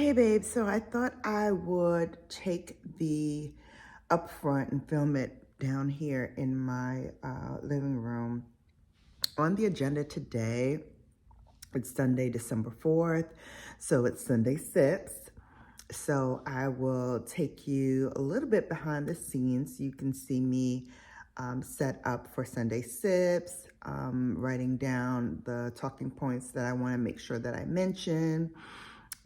Hey babe, so I thought I would take the upfront and film it down here in my living room. On the agenda today, it's Sunday, December 4th, so it's Sunday Sips. So I will take you a little bit behind the scenes. You can see me set up for Sunday Sips, writing down the talking points that I want to make sure that I mention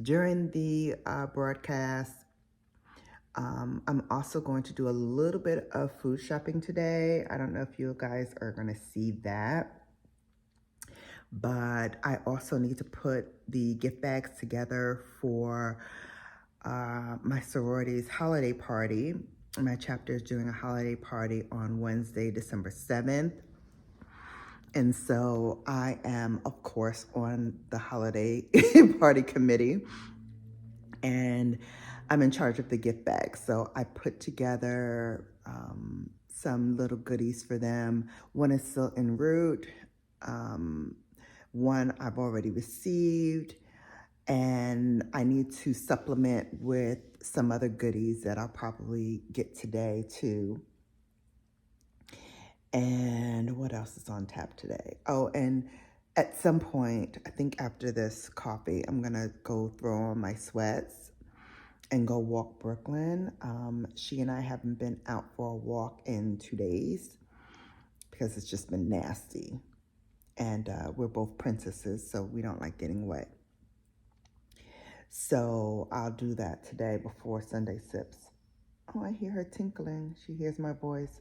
during the broadcast. I'm also going to do a little bit of food shopping today. I don't know if you guys are going to see that, but I also need to put the gift bags together for my sorority's holiday party. My chapter is doing a holiday party on Wednesday, December 7th. And so I am, of course, on the holiday party committee. And I'm in charge of the gift bag. So I put together some little goodies for them. One is still en route. One I've already received. And I need to supplement with some other goodies that I'll probably get today too. And what else is on tap today? Oh, and at some point, I think after this coffee, I'm gonna go throw on my sweats and go walk Brooklyn. She and I haven't been out for a walk in 2 days because it's just been nasty. And we're both princesses, so we don't like getting wet. So I'll do that today before Sunday Sips. Oh, I hear her tinkling. She hears my voice.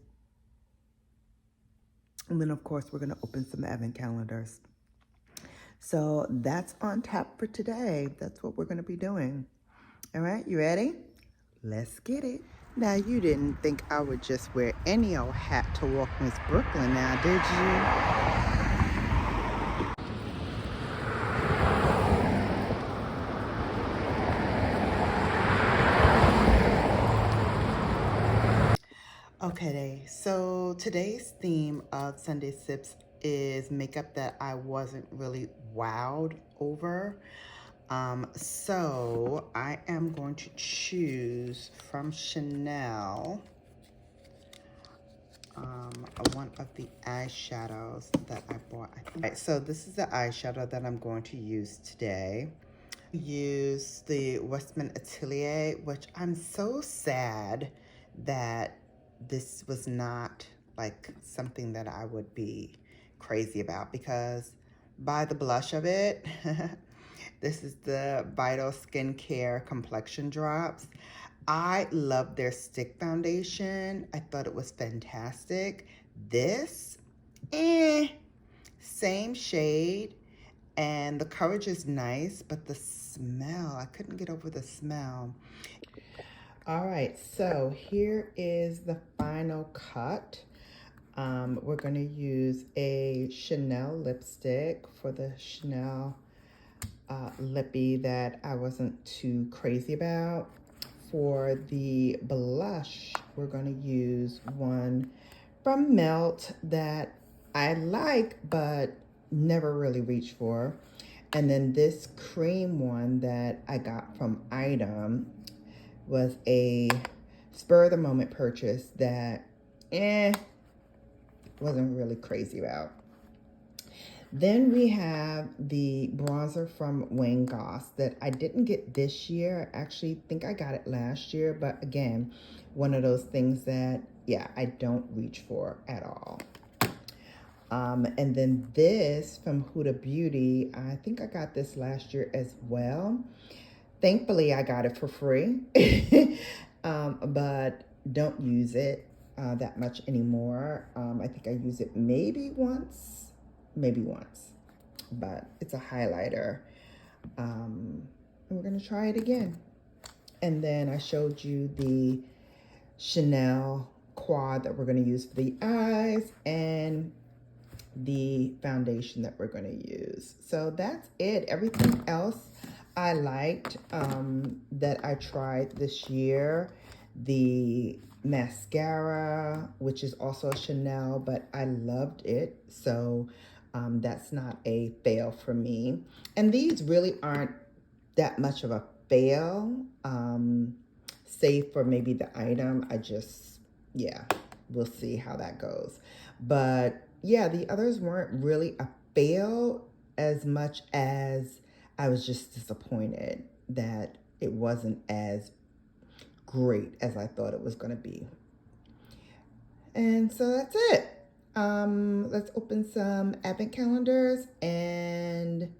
And then, of course, we're going to open some advent calendars. So that's on tap for today. That's what we're going to be doing. All right, you ready? Let's get it. Now, you didn't think I would just wear any old hat to walk Miss Brooklyn now, did you? Okay, so today's theme of Sunday Sips is makeup that I wasn't really wowed over. So I am going to choose from Chanel one of the eyeshadows that I bought. All right, so this is the eyeshadow that I'm going to use today. Use the Westman Atelier, which I'm so sad that this was not like something that I would be crazy about, because by the blush of it, this is the Vital Skincare Complexion Drops. I love their stick foundation. I thought it was fantastic. This, same shade. And the coverage is nice, but the smell, I couldn't get over the smell. All right, so here is the final cut. We're going to use a Chanel lipstick for the Chanel lippy that I wasn't too crazy about. For the blush, we're going to use one from Melt that I like, but never really reached for. And then this cream one that I got from Item was a spur of the moment purchase that wasn't really crazy about. Then we have the bronzer from Wayne Goss that I didn't get this year. I actually think I got it last year, but again, one of those things that, yeah, I don't reach for at all. And then this from Huda Beauty, I think I got this last year as well. Thankfully, I got it for free, but don't use it that much anymore. I think I use it maybe once, but it's a highlighter. And we're gonna try it again. And then I showed you the Chanel quad that we're gonna use for the eyes and the foundation that we're gonna use. So that's it. Everything else I liked that I tried this year. The mascara, which is also a Chanel, but I loved it. So that's not a fail for me. And these really aren't that much of a fail, save for maybe the item. Yeah, we'll see how that goes. But yeah, the others weren't really a fail as much as I was just disappointed that it wasn't as great as I thought it was going to be. And so that's it. Let's open some advent calendars, and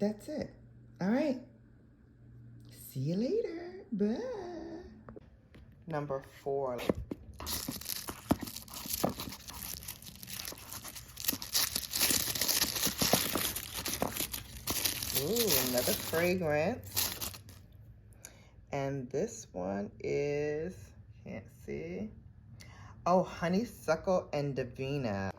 that's it. All right. See you later. Bye. Number 4. Ooh, another fragrance. And this one is, can't see. Oh, honeysuckle and Davina.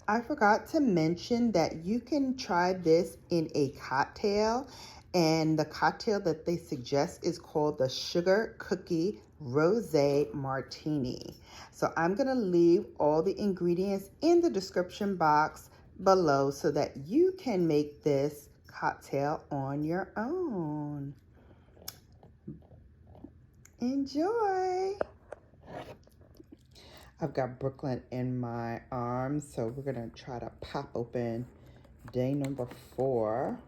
I forgot to mention that you can try this in a cocktail, and the cocktail that they suggest is called the Sugar Cookie Rosé Martini. So I'm gonna leave all the ingredients in the description box below so that you can make this cocktail on your own. Enjoy. I've got Brooklyn in my arms, so we're gonna try to pop open day number 4.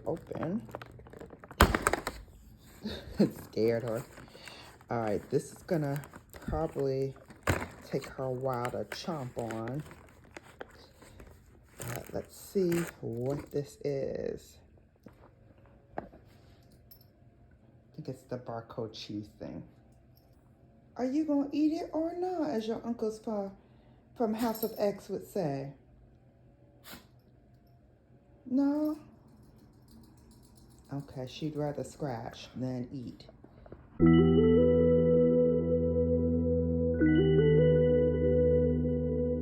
Open. It scared her. All right, this is gonna probably take her a while to chomp on. All right, let's see what this is. I think it's the barcode cheese thing. Are you gonna eat it or not, as your uncles from House of X would say? No? Okay, she'd rather scratch than eat.